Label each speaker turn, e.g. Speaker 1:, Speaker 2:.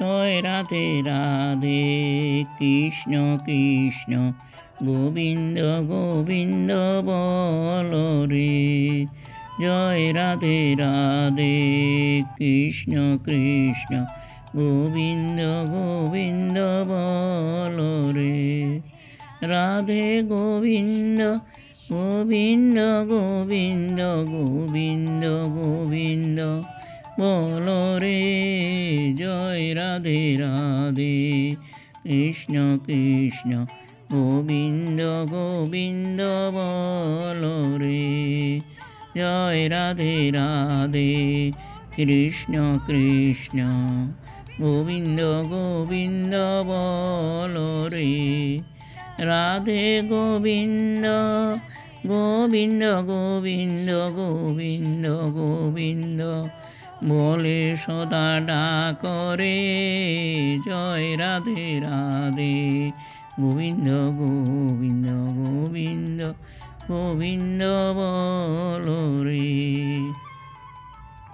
Speaker 1: জয় রাধে রাধে কৃষ্ণ কৃষ্ণ গোবিন্দ গোবিন্দ বল রে। জয় রাধে রাধে কৃষ্ণ কৃষ্ণ গোবিন্দ গোবিন্দ বল রে। রাধে গোবিন্দ গোবিন্দ গোবিন্দ গোবিন্দ গোবিন্দ বল রে। জয় রাধে রাধে কৃষ্ণ কৃষ্ণ গোবিন্দ গোবিন্দ বল রে। জয় রাধে রাধে কৃষ্ণ কৃষ্ণ গোবিন্দ গোবিন্দ বল রে। রাধে গোবিন্দ গোবিন্দ গোবিন্দ গোবিন্দ গোবিন্দ বলে সদা ডাকরে। জয় রাধে রাধে গোবিন্দ গোবিন্দ গোবিন্দ গোবিন্দ বল রে।